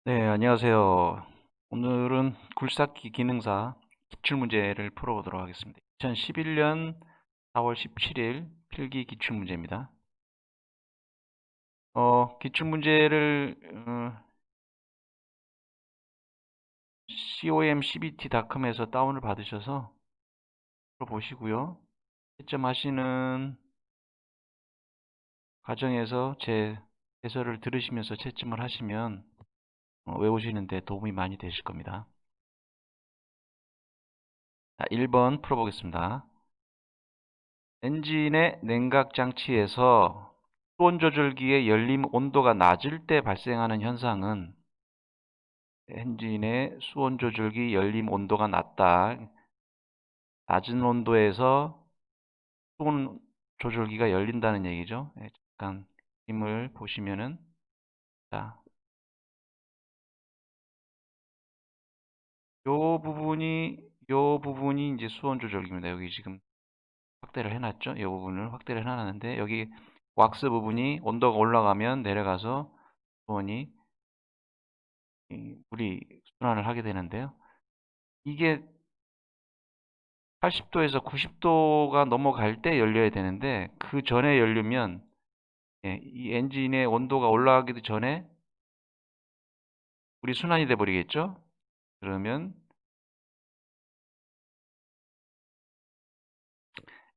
네, 안녕하세요. 오늘은 굴삭기 기능사 기출문제를 풀어보도록 하겠습니다. 2011년 4월 17일 필기 기출문제입니다. 기출문제를 comcbt.com에서 다운을 받으셔서 풀어보시고요. 채점하시는 과정에서 제 해설을 들으시면서 채점을 하시면 외우시는 데 도움이 많이 되실 겁니다. 자, 1번 풀어보겠습니다. 엔진의 냉각 장치에서 수온 조절기의 열림 온도가 낮을 때 발생하는 현상은 엔진의 수온 조절기 열림 온도가 낮다. 낮은 온도에서 수온 조절기가 열린다는 얘기죠. 잠깐 힘을 보시면은 자, 요 부분이 이제 수온 조절기입니다. 여기 지금 확대를 해놨죠. 이 부분을 확대를 해놨는데 여기 왁스 부분이 온도가 올라가면 내려가서 수온이 물이 순환을 하게 되는데요. 이게 80도에서 90도가 넘어갈 때 열려야 되는데 그 전에 열리면 이 엔진의 온도가 올라가기도 전에 물이 순환이 돼 버리겠죠. 그러면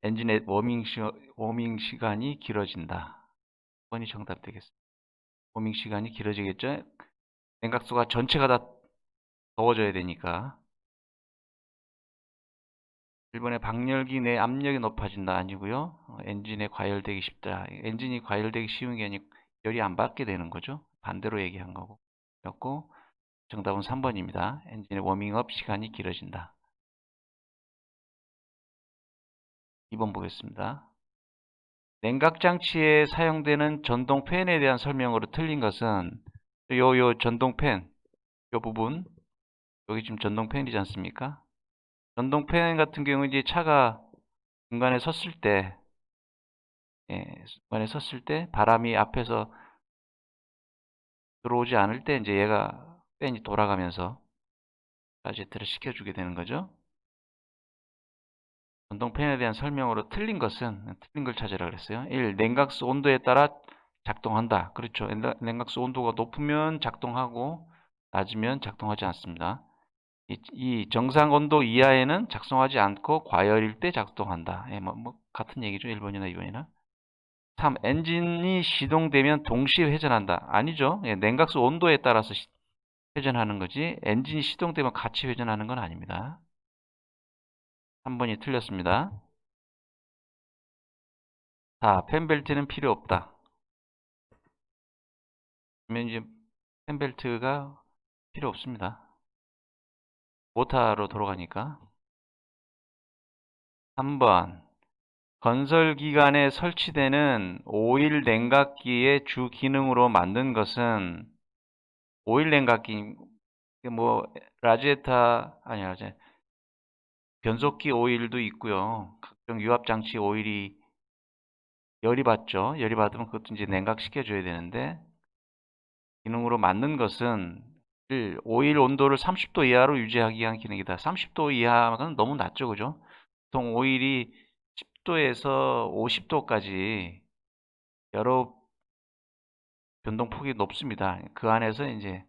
엔진의 워밍 시간이 길어진다. 1번이 정답 되겠습니다. 워밍 시간이 길어지겠죠. 냉각수가 전체가 다 더워져야 되니까. 1번에 방열기 내 압력이 높아진다 아니고요. 엔진에 과열되기 쉽다. 엔진이 과열되기 쉬운 게 아니고 열이 안 받게 되는 거죠. 반대로 얘기한 거고. 였고 정답은 3번입니다. 엔진의 워밍업 시간이 길어진다. 2번 보겠습니다. 냉각장치에 사용되는 전동팬에 대한 설명으로 틀린 것은 요 전동팬 요 부분 여기 지금 전동팬이지 않습니까? 전동팬 같은 경우 이제 차가 중간에 섰을 때 중간에 섰을 때 바람이 앞에서 들어오지 않을 때 이제 얘가 팬이 돌아가면서 가제트를 시켜주게 되는 거죠. 전동팬에 대한 설명으로 틀린 것은 틀린 걸 찾으라 그랬어요. 1. 냉각수 온도에 따라 작동한다. 그렇죠. 냉각수 온도가 높으면 작동하고 낮으면 작동하지 않습니다. 2. 정상 온도 이하에는 작동하지 않고 과열일 때 작동한다. 같은 얘기죠. 1번이나 2번이나. 3. 엔진이 시동되면 동시에 회전한다. 아니죠. 냉각수 온도에 따라서 회전하는 거지 엔진이 시동되면 같이 회전하는 건 아닙니다. 3번이 틀렸습니다. 4. 팬벨트는 필요 없다. 그러면 이제 팬벨트가 필요 없습니다. 모터로 돌아가니까. 3번 건설기관에 설치되는 오일 냉각기의 주 기능으로 만든 것은 오일 냉각기 뭐 라지에타 아니야 변속기 오일도 있고요. 각종 유압장치 오일이 열이 받죠. 열이 받으면 그것도 이제 냉각시켜줘야 되는데 기능으로 만든 것은 1. 오일 온도를 30도 이하로 유지하기 위한 기능이다. 30도 이하는 너무 낮죠, 그죠? 보통 오일이 10도에서 50도까지 여러 변동폭이 높습니다. 그 안에서 이제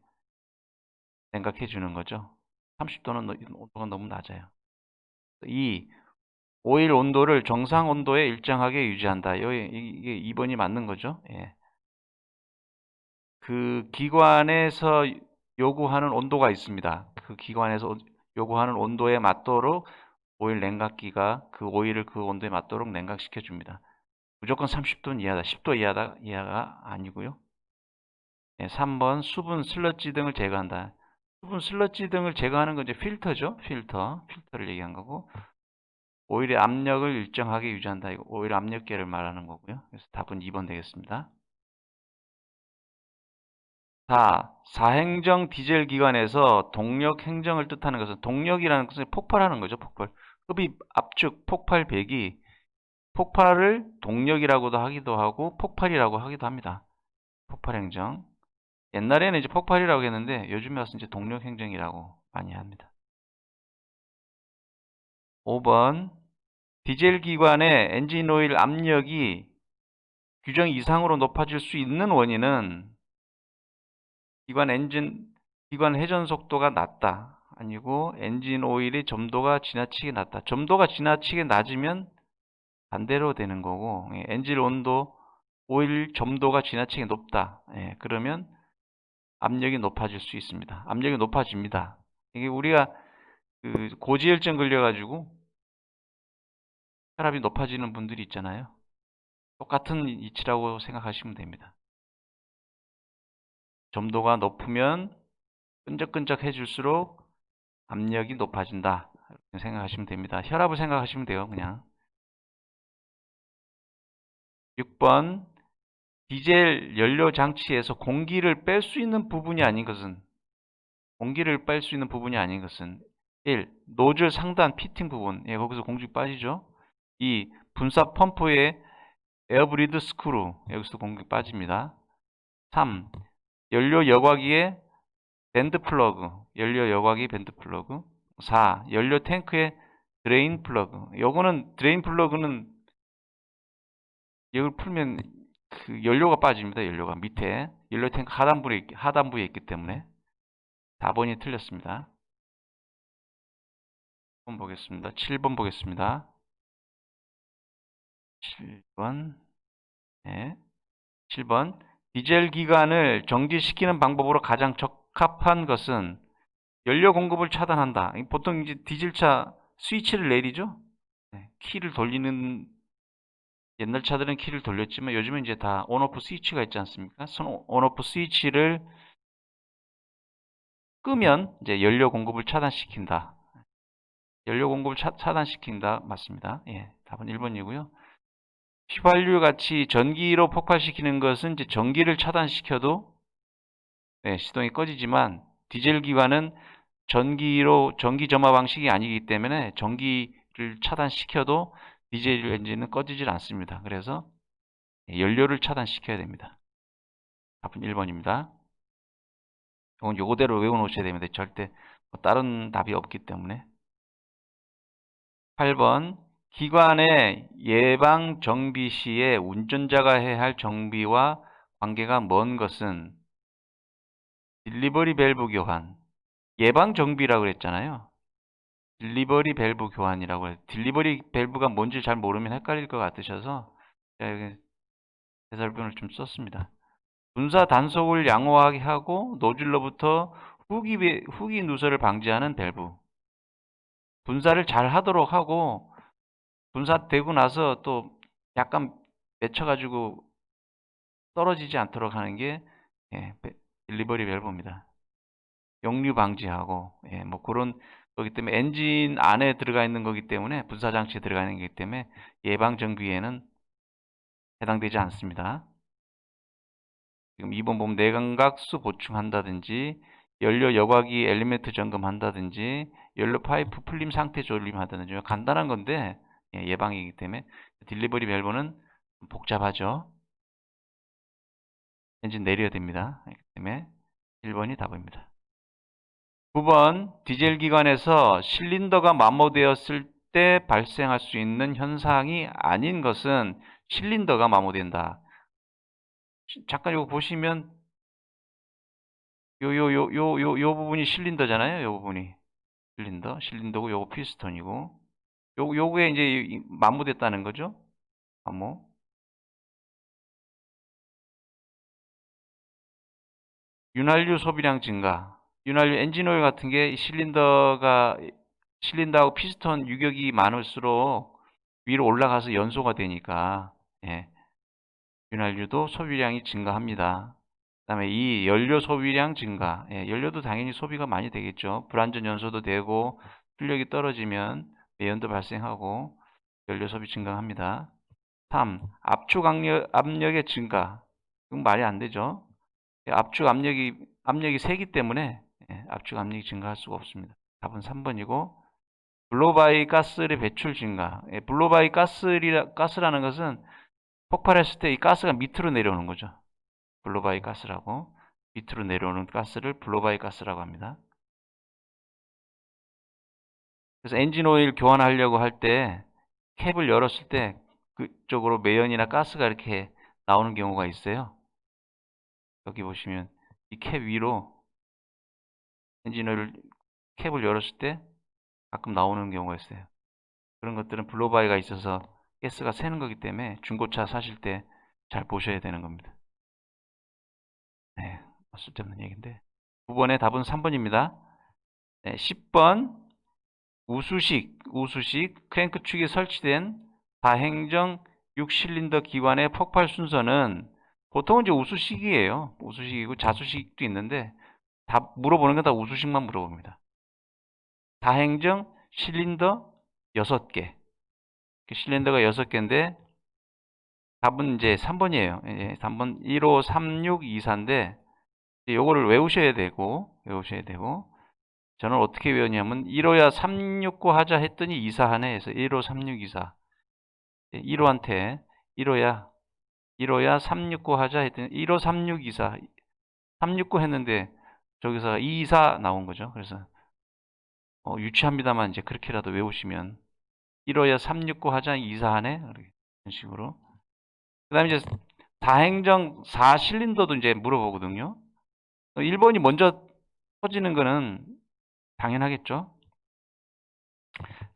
냉각해 주는 거죠. 30도는 온도가 너무 낮아요. 2. 오일 온도를 정상 온도에 일정하게 유지한다. 이게 2번이 맞는 거죠. 예. 그 기관에서 요구하는 온도가 있습니다. 그 기관에서 요구하는 온도에 맞도록 오일 냉각기가 그 오일을 그 온도에 맞도록 냉각시켜 줍니다. 무조건 30도 이하다. 10도 이하가 아니고요. 3번 수분, 슬러지 등을 제거한다. 수분, 슬러지 등을 제거하는 건 이제 필터죠. 필터를 얘기한 거고 오일의 압력을 일정하게 유지한다. 이거 오일 압력계를 말하는 거고요. 그래서 답은 2번 되겠습니다. 4. 사행정 디젤 기관에서 동력 행정을 뜻하는 것은 동력이라는 것은 폭발하는 거죠. 폭발. 흡입, 압축, 폭발, 배기. 폭발을 동력이라고도 하기도 하고 폭발이라고 하기도 합니다. 폭발 행정. 옛날에는 이제 폭발이라고 했는데 요즘에 와서 이제 동력행정이라고 많이 합니다. 5번 디젤 기관의 엔진 오일 압력이 규정 이상으로 높아질 수 있는 원인은 기관 회전 속도가 낮다. 아니고 엔진 오일의 점도가 지나치게 낮다. 점도가 지나치게 낮으면 반대로 되는 거고, 엔진 온도, 오일 점도가 지나치게 높다. 그러면 압력이 높아질 수 있습니다. 압력이 높아집니다. 이게 우리가 그 고지혈증 걸려가지고 혈압이 높아지는 분들이 있잖아요. 똑같은 이치라고 생각하시면 됩니다. 점도가 높으면 끈적끈적해질수록 압력이 높아진다. 이렇게 생각하시면 됩니다. 혈압을 생각하시면 돼요. 그냥. 6번 디젤 연료 장치에서 공기를 뺄 수 있는 부분이 아닌 것은 1. 노즐 상단 피팅 부분. 거기서 공기 빠지죠. 2. 분사 펌프의 에어브리드 스크루. 여기서 공기 빠집니다. 3. 연료 여과기의 밴드 플러그. 4. 연료 탱크의 드레인 플러그. 요거는 드레인 플러그는 이걸 풀면 그 연료가 빠집니다. 연료가 밑에 연료 탱크 하단부에 있기 때문에 4번이 틀렸습니다. 7번 보겠습니다. 7번 보겠습니다. 7번. 네. 7번. 디젤 기관을 정지시키는 방법으로 가장 적합한 것은 연료 공급을 차단한다. 보통 이제 디젤차 스위치를 내리죠. 키를 돌리는 옛날 차들은 키를 돌렸지만 요즘은 이제 다 온오프 스위치가 있지 않습니까? 온오프 스위치를 끄면 이제 연료 공급을 차단시킨다. 연료 공급을 차단시킨다. 맞습니다. 답은 1번이고요. 휘발유 같이 전기로 폭발시키는 것은 이제 전기를 차단시켜도 시동이 꺼지지만 디젤 기관은 전기 점화 방식이 아니기 때문에 전기를 차단시켜도 디젤 엔진은 꺼지질 않습니다. 그래서 연료를 차단시켜야 됩니다. 답은 1번입니다. 이건 요거대로 외워놓으셔야 됩니다. 절대 다른 답이 없기 때문에. 8번 기관의 예방 정비 시에 운전자가 해야 할 정비와 관계가 먼 것은 딜리버리 밸브 교환. 예방 정비라고 그랬잖아요. 딜리버리 밸브 교환이라고 해요. 딜리버리 밸브가 뭔지 잘 모르면 헷갈릴 것 같으셔서 제가 여기 해설문을 좀 썼습니다. 분사 단속을 양호하게 하고 노즐로부터 후기 누설을 방지하는 밸브. 분사를 잘 하도록 하고 분사되고 나서 또 약간 맺혀가지고 떨어지지 않도록 하는 게 딜리버리 밸브입니다. 역류 방지하고 뭐 그런 거기 때문에 엔진 안에 들어가 있는 거기 때문에 분사 장치에 들어가 있는 거기 때문에 예방 정비에는 해당되지 않습니다. 지금 2번 보면 내광각수 보충한다든지 연료 여과기 엘리멘트 점검한다든지 연료 파이프 풀림 상태 조립한다든지 간단한 건데 예방이기 때문에 딜리버리 밸브는 복잡하죠. 엔진 내려야 됩니다. 그렇기 때문에 1번이 답입니다. 9번 디젤 기관에서 실린더가 마모되었을 때 발생할 수 있는 현상이 아닌 것은 실린더가 마모된다. 잠깐 이거 보시면 요 부분이 실린더잖아요. 요 부분이 실린더고 요거 피스톤이고 요거에 이제 마모됐다는 거죠. 마모. 윤활유 소비량 증가. 윤활유 엔진오일 같은 게 실린더하고 피스톤 유격이 많을수록 위로 올라가서 연소가 되니까 윤활유도 소비량이 증가합니다. 그 다음에 이 연료 소비량 증가. 연료도 당연히 소비가 많이 되겠죠. 불완전 연소도 되고 출력이 떨어지면 매연도 발생하고 연료 소비 증가합니다. 3. 압축 압력의 증가. 이건 말이 안 되죠. 압력이 세기 때문에 압축 압력이 증가할 수가 없습니다. 답은 3번이고 블로바이 가스의 배출 증가. 블로바이 가스라는 것은 폭발했을 때 이 가스가 밑으로 내려오는 거죠. 블로바이 가스라고. 밑으로 내려오는 가스를 블로바이 가스라고 합니다. 그래서 엔진 오일 교환하려고 할 때 캡을 열었을 때 그쪽으로 매연이나 가스가 이렇게 나오는 경우가 있어요. 여기 보시면 이 캡 위로 엔진 오일 캡을 열었을 때 가끔 나오는 경우가 있어요. 그런 것들은 블로바이가 있어서 가스가 새는 거기 때문에 중고차 사실 때 잘 보셔야 되는 겁니다. 네, 쓸데없는 얘기인데. 9번의 답은 3번입니다. 네, 10번 우수식 크랭크축이 설치된 다행정 6실린더 기관의 폭발 순서는 보통은 이제 우수식이에요. 우수식이고 자수식도 있는데 다 물어보는 건 다 우수식만 물어봅니다. 다행정 실린더 6개. 실린더가 6개인데 답은 이제 3번이에요. 3번 153624인데 요거를 외우셔야 되고 저는 어떻게 외웠냐면 1호야 369 하자 했더니 이사하네 해서 153624 1호한테 1호야 369 하자 했더니 153624 369 했는데 저기서 224 나온 거죠. 그래서 유치합니다만 이제 그렇게라도 외우시면 1호야 369 하자 이사하네 이런 식으로. 그 다음에 이제 다행정 4실린더도 이제 물어보거든요. 1번이 먼저 터지는 거는 당연하겠죠.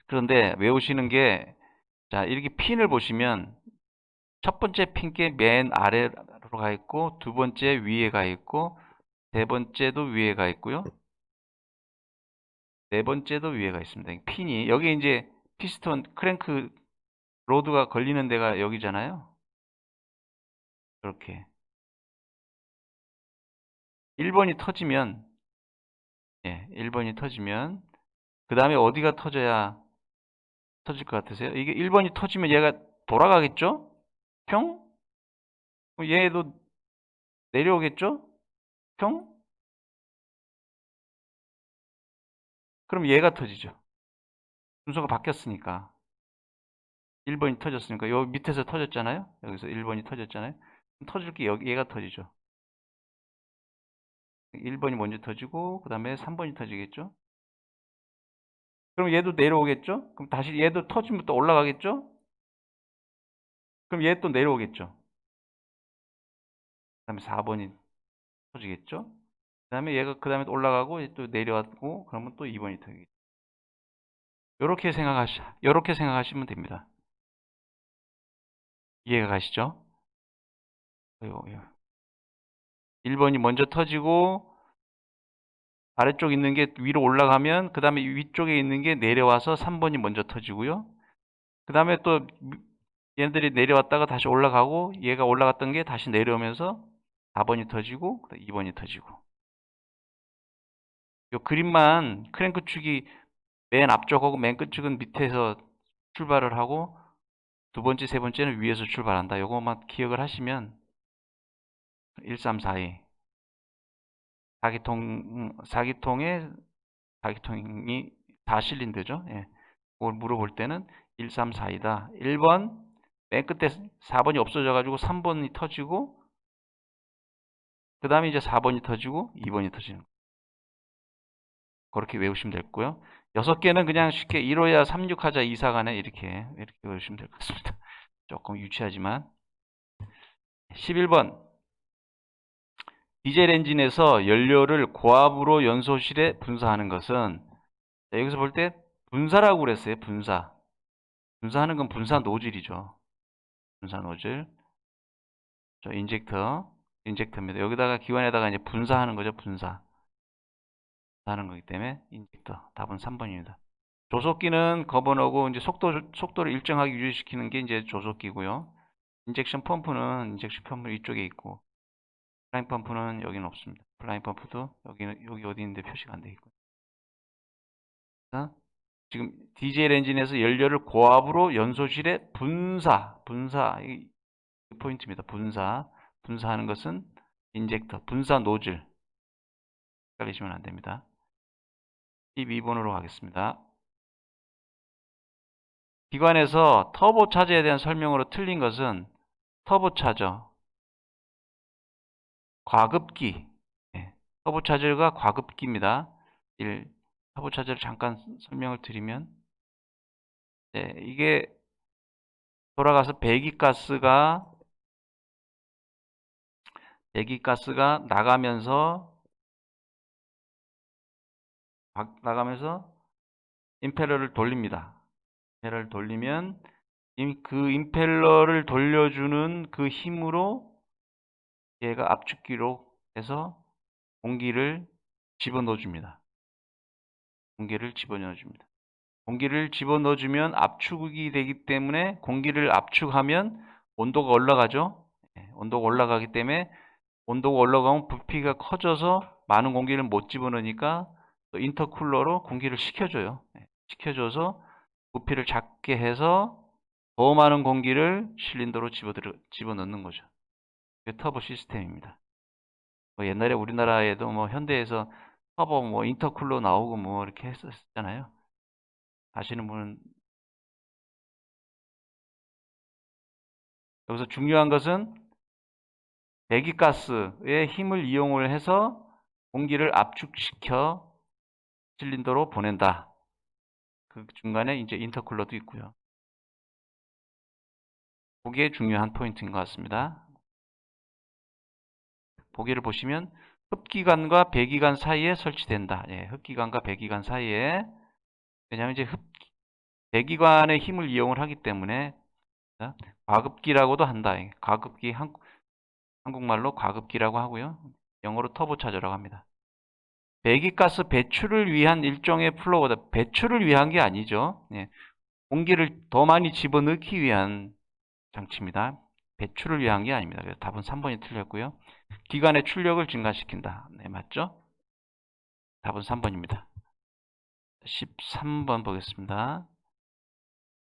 그런데 외우시는 게, 자, 이렇게 핀을 보시면 첫 번째 핀게 맨 아래로 가 있고, 두 번째 위에 가 있고, 세 번째도 위에 가 있고요. 네 번째도 위에 가 있습니다. 핀이, 여기 이제 피스톤, 크랭크, 로드가 걸리는 데가 여기잖아요. 이렇게. 1번이 터지면, 1번이 터지면, 그 다음에 어디가 터져야 터질 것 같으세요? 이게 1번이 터지면 얘가 돌아가겠죠? 평? 얘도 내려오겠죠? 평? 그럼 얘가 터지죠. 순서가 바뀌었으니까. 1번이 터졌으니까. 여기 밑에서 터졌잖아요? 여기서 1번이 터졌잖아요? 터질 게 얘가 터지죠. 1번이 먼저 터지고, 그 다음에 3번이 터지겠죠? 그럼 얘도 내려오겠죠? 그럼 다시 얘도 터지면 또 올라가겠죠? 그럼 얘 또 내려오겠죠? 그 다음에 4번이 터지겠죠? 그 다음에 얘가 그 다음에 올라가고 또 내려왔고 그러면 또 2번이 터지겠죠. 요렇게 생각하시면 됩니다. 이해가 가시죠? 1번이 먼저 터지고 아래쪽 있는 게 위로 올라가면 그 다음에 위쪽에 있는 게 내려와서 3번이 먼저 터지고요. 그 다음에 또 얘네들이 내려왔다가 다시 올라가고 얘가 올라갔던 게 다시 내려오면서 4번이 터지고 2번이 터지고. 이 그림만 크랭크 축이 맨 앞쪽하고 맨 끝쪽은 밑에서 출발을 하고 두 번째, 세 번째는 위에서 출발한다. 요것만 기억을 하시면 1342 4기통이 4실린더죠. 예. 그걸 물어볼 때는 1342다. 1번 맨 끝에 4번이 없어져 가지고 3번이 터지고 그 다음에 이제 4번이 터지고 2번이 터지는 거예요. 그렇게 외우시면 됐고요. 6개는 그냥 쉽게 1호야 36하자 2사간에 이렇게 외우시면 될 것 같습니다. 조금 유치하지만 11번 디젤 엔진에서 연료를 고압으로 연소실에 분사하는 것은 여기서 볼 때 분사라고 그랬어요. 분사하는 건 분사 노즐이죠. 분사 노즐. 저 인젝터입니다. 여기다가 기관에다가 이제 분사하는 거죠. 분사하는 거기 때문에 인젝터. 답은 3번입니다. 조속기는 거번하고 이제 속도를 일정하게 유지시키는 게 이제 조속기고요. 인젝션 펌프는 이쪽에 있고 플라잉 펌프는 여기는 없습니다. 플라잉 펌프도 여기 어디 있는데 표시가 안 되어 있고. 지금 디젤 엔진에서 연료를 고압으로 연소실에 분사 이 포인트입니다. 분사하는 것은 인젝터, 분사 노즐. 헷갈리시면 안 됩니다. 12번으로 가겠습니다. 기관에서 터보 차저에 대한 설명으로 틀린 것은 터보 차저, 과급기, 터보차저가 과급기입니다. 1. 터보차저를 잠깐 설명을 드리면, 네, 이게 돌아가서 배기가스가 나가면서 임펠러를 돌립니다. 임펠러를 돌리면 그 임펠러를 돌려주는 그 힘으로 얘가 압축기로 해서 공기를 집어넣어 줍니다. 공기를 집어넣어주면 압축이 되기 때문에 공기를 압축하면 온도가 올라가죠. 온도가 올라가기 때문에 온도가 올라가면 부피가 커져서 많은 공기를 못 집어넣으니까 인터쿨러로 공기를 식혀줘요. 식혀줘서 부피를 작게 해서 더 많은 공기를 실린더로 집어넣는 거죠. 그게 터보 시스템입니다. 뭐 옛날에 우리나라에도 뭐 현대에서 터보 뭐 인터쿨러 나오고 뭐 이렇게 했었잖아요. 아시는 분은. 여기서 중요한 것은 배기가스의 힘을 이용을 해서 공기를 압축시켜 실린더로 보낸다. 그 중간에 이제 인터쿨러도 있고요. 그게 중요한 포인트인 것 같습니다. 보기를 보시면 흡기관과 배기관 사이에 설치된다. 예, 흡기관과 배기관 사이에. 왜냐하면 이제 배기관의 힘을 이용을 하기 때문에 과급기라고도 한다. 과급기, 한국말로 과급기라고 하고요. 영어로 터보차저라고 합니다. 배기가스 배출을 위한 일종의 플로우다. 배출을 위한 게 아니죠. 예, 공기를 더 많이 집어넣기 위한 장치입니다. 배출을 위한 게 아닙니다. 그래서 답은 3번이 틀렸고요. 기관의 출력을 증가시킨다. 네, 맞죠? 답은 3번입니다. 13번 보겠습니다.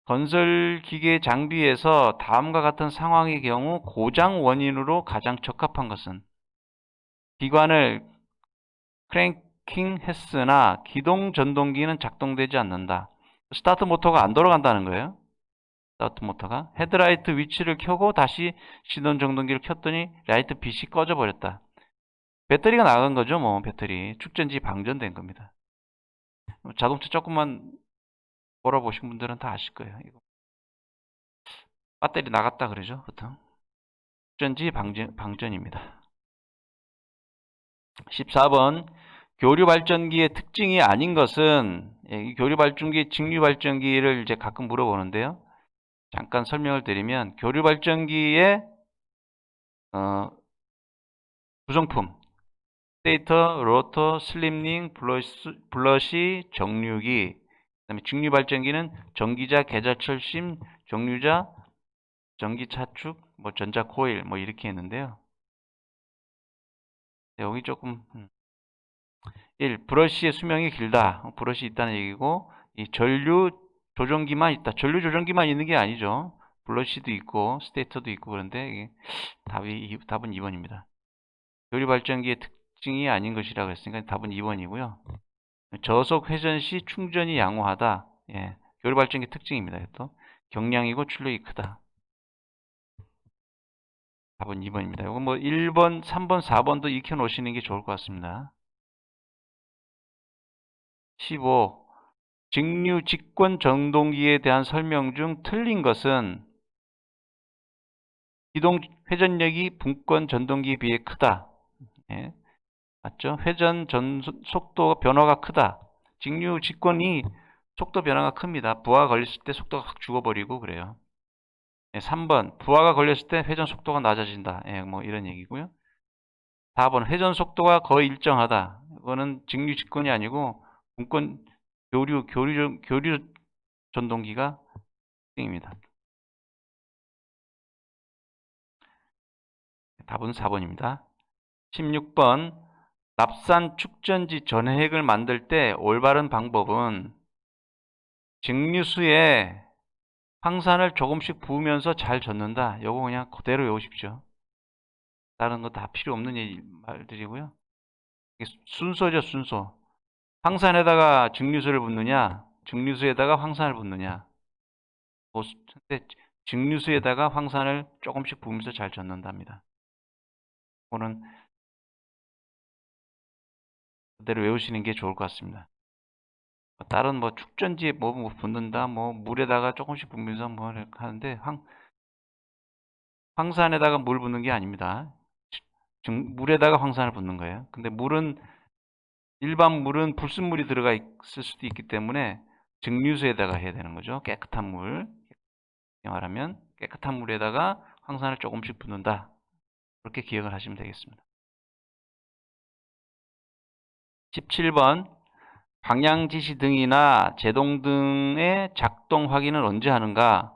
건설기계 장비에서 다음과 같은 상황의 경우 고장 원인으로 가장 적합한 것은 기관을 크랭킹 했으나 기동 전동기는 작동되지 않는다. 스타트 모터가 안 돌아간다는 거예요. 스타트 모터가. 헤드라이트 위치를 켜고 다시 시동 전동기를 켰더니 라이트 빛이 꺼져 버렸다. 배터리가 나간 거죠. 뭐 배터리 축전지 방전된 겁니다. 자동차 조금만 몰아보신 분들은 다 아실 거예요. 이거 배터리 나갔다 그러죠, 보통. 축전지 방전입니다. 14번 교류 발전기의 특징이 아닌 것은, 이 교류 발전기, 직류 발전기를 이제 가끔 물어보는데요. 잠깐 설명을 드리면 교류 발전기의 구성품, 스테이터, 로터, 슬립링, 블러시, 정류기. 그다음에 직류 발전기는 전기자, 계좌철심, 정류자, 전기 차축, 뭐 전자 코일, 뭐 이렇게 했는데요. 여기 조금 1. 브러쉬의 수명이 길다. 브러쉬 있다는 얘기고, 이 전류 조종기만 있다. 전류 조종기만 있는 게 아니죠. 블러쉬도 있고 스테이터도 있고. 그런데 이게 답은 2번입니다. 교류 발전기의 특징이 아닌 것이라고 했으니까 답은 2번이고요. 저속 회전 시 충전이 양호하다. 예, 교류 발전기 특징입니다. 또 경량이고 출력이 크다. 답은 2번입니다. 이거 뭐 1번, 3번, 4번도 익혀 놓으시는 게 좋을 것 같습니다. 15. 직류 직권 전동기에 대한 설명 중 틀린 것은 기동 회전력이 분권 전동기에 비해 크다. 예, 맞죠? 속도 변화가 크다. 직류 직권이 속도 변화가 큽니다. 부하가 걸렸을 때 속도가 확 죽어버리고 그래요. 3번 부하가 걸렸을 때 회전 속도가 낮아진다. 뭐 이런 얘기고요. 4번 회전 속도가 거의 일정하다. 이거는 직류 직권이 아니고 분권 교류 전동기가 특징입니다. 답은 4번입니다. 16번 납산 축전지 전해액을 만들 때 올바른 방법은 증류수에 황산을 조금씩 부으면서 잘 젓는다. 요거 그냥 그대로 외우십시오. 다른 거 다 필요 없는 말들이고요. 순서죠, 순서. 황산에다가 증류수를 붓느냐, 증류수에다가 황산을 붓느냐. 근데 증류수에다가 황산을 조금씩 부으면서 잘 젓는답니다. 이거는 그대로 외우시는 게 좋을 것 같습니다. 다른 뭐 축전지에 뭐 붓는다, 뭐 물에다가 조금씩 붓면서 뭐 이렇게 하는데 황산에다가 물 붓는 게 아닙니다. 물에다가 황산을 붓는 거예요. 근데 일반 물은 불순물이 들어가 있을 수도 있기 때문에 증류수에다가 해야 되는 거죠. 깨끗한 물. 말하면 깨끗한 물에다가 황산을 조금씩 붓는다. 그렇게 기억을 하시면 되겠습니다. 17번 방향지시 등이나 제동등의 작동 확인을 언제 하는가?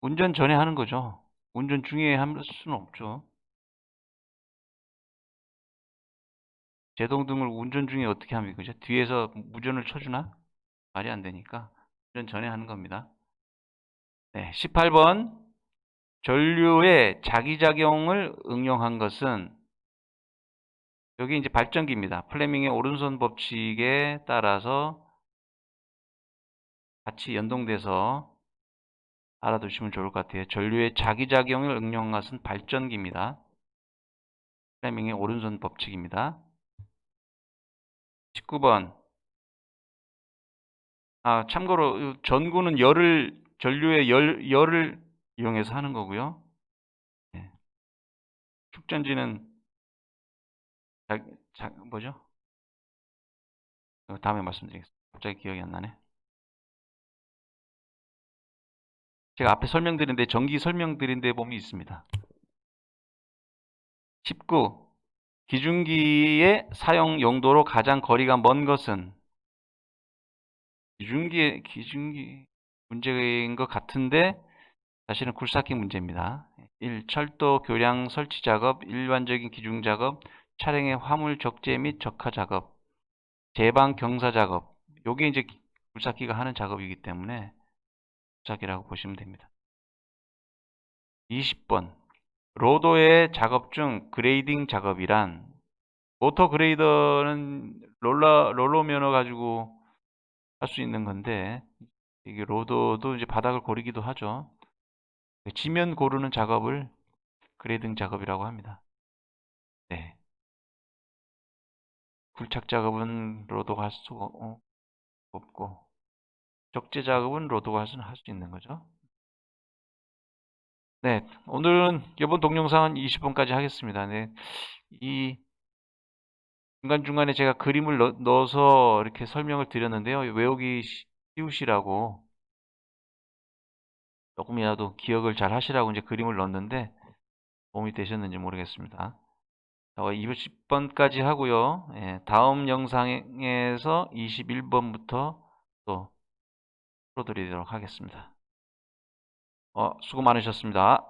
운전 전에 하는 거죠. 운전 중에 할 수는 없죠. 제동등을 운전 중에 어떻게 합니까? 그죠? 뒤에서 무전을 쳐주나? 말이 안 되니까 운전 전에 하는 겁니다. 네, 18번 전류의 자기작용을 응용한 것은 여기 이제 발전기입니다. 플레밍의 오른손 법칙에 따라서 같이 연동돼서 알아두시면 좋을 것 같아요. 전류의 자기작용을 응용한 것은 발전기입니다. 플레밍의 오른손 법칙입니다. 19번. 참고로 전구는 전류의 열을 이용해서 하는 거고요. 네. 축전지는 뭐죠? 다음에 말씀드리겠습니다. 갑자기 기억이 안 나네. 제가 앞에 설명드린 데 전기 설명드린 데 보면 있습니다. 19. 기중기의 사용 용도로 가장 거리가 먼 것은 기중기 문제인 것 같은데 사실은 굴삭기 문제입니다. 1. 철도 교량 설치 작업, 일반적인 기중 작업, 차량의 화물 적재 및 적하 작업, 제방 경사 작업. 요게 이제 굴삭기가 하는 작업이기 때문에 굴삭기라고 보시면 됩니다. 20번. 로더의 작업 중 그레이딩 작업이란 모터 그레이더는 롤러 면허 가지고 할 수 있는 건데 이게 로더도 이제 바닥을 고르기도 하죠. 지면 고르는 작업을 그레이딩 작업이라고 합니다. 네. 굴착 작업은 로더가 할 수가 없고 적재 작업은 로더가 할 수 있는 거죠. 네, 오늘은 이번 동영상은 20번까지 하겠습니다. 네, 이 중간중간에 제가 그림을 넣어서 이렇게 설명을 드렸는데요. 외우기 쉬우시라고 조금이라도 기억을 잘 하시라고 이제 그림을 넣었는데 도움이 되셨는지 모르겠습니다. 20번까지 하고요. 예, 다음 영상에서 21번부터 또 풀어드리도록 하겠습니다. 수고 많으셨습니다.